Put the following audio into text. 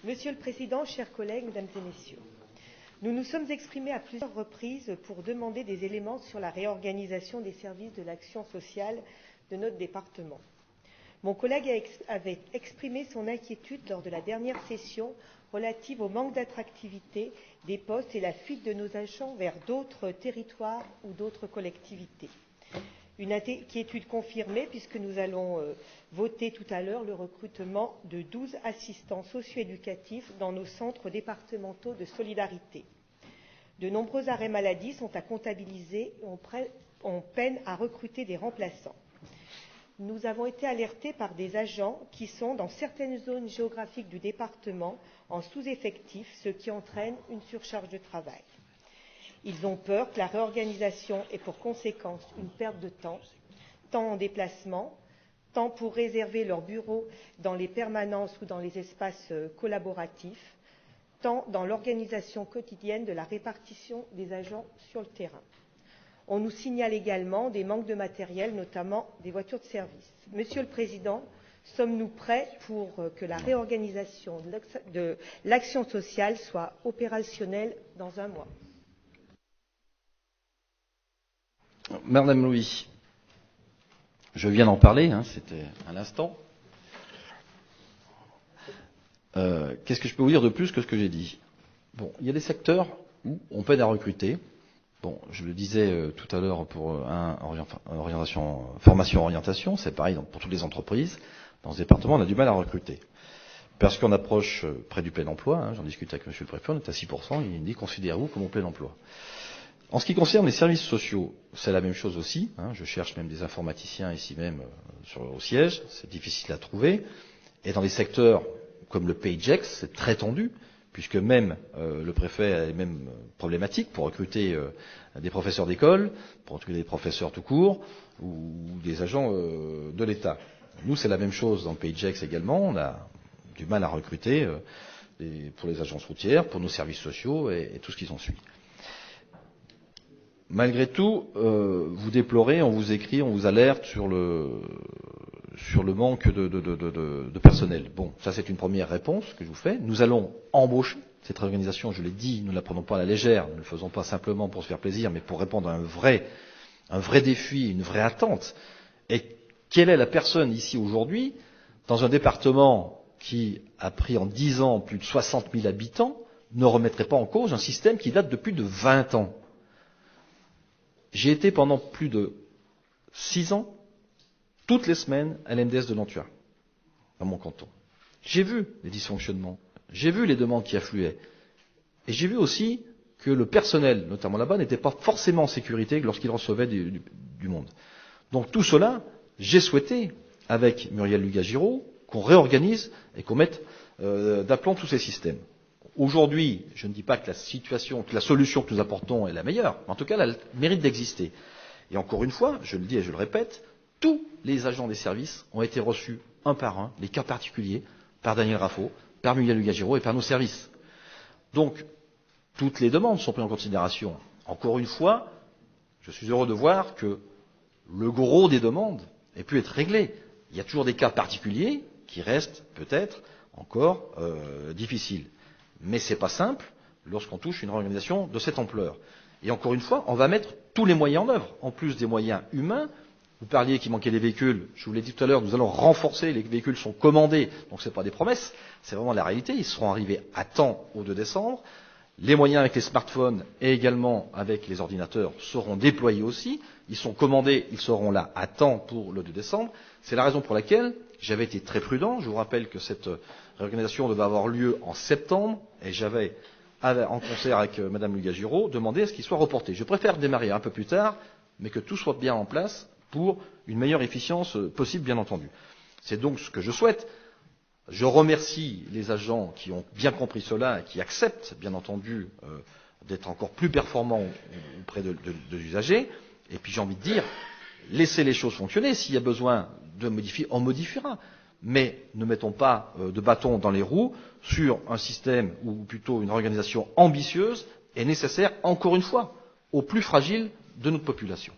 Monsieur le Président, chers collègues, Mesdames et Messieurs, nous nous sommes exprimés à plusieurs reprises pour demander des éléments sur la réorganisation des services de l'action sociale de notre département. Mon collègue avait exprimé son inquiétude lors de la dernière session relative au manque d'attractivité des postes et la fuite de nos agents vers d'autres territoires ou d'autres collectivités. Une inquiétude confirmée puisque nous allons voter tout à l'heure le recrutement de 12 assistants socio-éducatifs dans nos centres départementaux de solidarité. De nombreux arrêts maladie sont à comptabiliser et on peine à recruter des remplaçants. Nous avons été alertés par des agents qui sont dans certaines zones géographiques du département en sous-effectif, ce qui entraîne une surcharge de travail. Ils ont peur que la réorganisation ait pour conséquence une perte de temps en déplacement, temps pour réserver leurs bureaux dans les permanences ou dans les espaces collaboratifs, temps dans l'organisation quotidienne de la répartition des agents sur le terrain. On nous signale également des manques de matériel, notamment des voitures de service. Monsieur le Président, sommes-nous prêts pour que la réorganisation de l'action sociale soit opérationnelle dans un mois? Madame Louis, je viens d'en parler, c'était à l'instant. Qu'est-ce que je peux vous dire de plus que ce que j'ai dit? Bon, il y a des secteurs où on peine à recruter. Bon, je le disais tout à l'heure pour formation-orientation, c'est pareil pour toutes les entreprises. Dans ce département, on a du mal à recruter. Parce qu'on approche près du plein emploi, j'en discute avec Monsieur le Préfet, on est à 6%, il me dit considérez-vous comme au plein emploi. En ce qui concerne les services sociaux, c'est la même chose aussi. Je cherche même des informaticiens ici même au siège, c'est difficile à trouver. Et dans des secteurs comme le PayJex, c'est très tendu, puisque même le préfet a les mêmes problématiques pour recruter des professeurs d'école, pour recruter des professeurs tout court, ou des agents de l'État. Nous, c'est la même chose dans le PayJex également. On a du mal à recruter pour les agences routières, pour nos services sociaux et tout ce qui s'ensuit. Malgré tout, vous déplorez, on vous écrit, on vous alerte sur le manque de personnel. Bon, ça c'est une première réponse que je vous fais. Nous allons embaucher. Cette réorganisation, je l'ai dit, nous ne la prenons pas à la légère, nous ne le faisons pas simplement pour se faire plaisir, mais pour répondre à un vrai défi, une vraie attente. Et quelle est la personne ici aujourd'hui, dans un département qui a pris en 10 ans plus de 60 000 habitants, ne remettrait pas en cause un système qui date de plus de 20 ans? J'ai été pendant plus de 6 ans, toutes les semaines, à l'MDS de Nantua, dans mon canton. J'ai vu les dysfonctionnements, j'ai vu les demandes qui affluaient, et j'ai vu aussi que le personnel, notamment là-bas, n'était pas forcément en sécurité lorsqu'il recevait du monde. Donc tout cela, j'ai souhaité, avec Muriel Lugagiro, qu'on réorganise et qu'on mette d'aplomb tous ces systèmes. Aujourd'hui, je ne dis pas que la solution que nous apportons est la meilleure, mais en tout cas, elle mérite d'exister. Et encore une fois, je le dis et je le répète, tous les agents des services ont été reçus un par un, les cas particuliers, par Daniel Raffo, par Muriel Lugagiro et par nos services. Donc, toutes les demandes sont prises en considération. Encore une fois, je suis heureux de voir que le gros des demandes ait pu être réglé. Il y a toujours des cas particuliers qui restent peut-être encore difficiles. Mais ce n'est pas simple lorsqu'on touche une réorganisation de cette ampleur. Et encore une fois, on va mettre tous les moyens en œuvre, en plus des moyens humains. Vous parliez qu'il manquait des véhicules, je vous l'ai dit tout à l'heure, nous allons renforcer, les véhicules sont commandés, donc ce n'est pas des promesses, c'est vraiment la réalité, ils seront arrivés à temps au 2 décembre. Les moyens avec les smartphones et également avec les ordinateurs seront déployés aussi, ils sont commandés, ils seront là à temps pour le 2 décembre. C'est la raison pour laquelle j'avais été très prudent. Je vous rappelle que cette réorganisation devait avoir lieu en septembre et j'avais, en concert avec Madame Lugagiro, demandé à ce qu'il soit reporté. Je préfère démarrer un peu plus tard, mais que tout soit bien en place pour une meilleure efficience possible, bien entendu. C'est donc ce que je souhaite. Je remercie les agents qui ont bien compris cela et qui acceptent, bien entendu, d'être encore plus performants auprès de l'usager. Et puis j'ai envie de dire, laissez les choses fonctionner. S'il y a besoin de modifier, on modifiera. Mais ne mettons pas de bâton dans les roues sur un système ou plutôt une organisation ambitieuse et nécessaire, encore une fois, aux plus fragiles de notre population.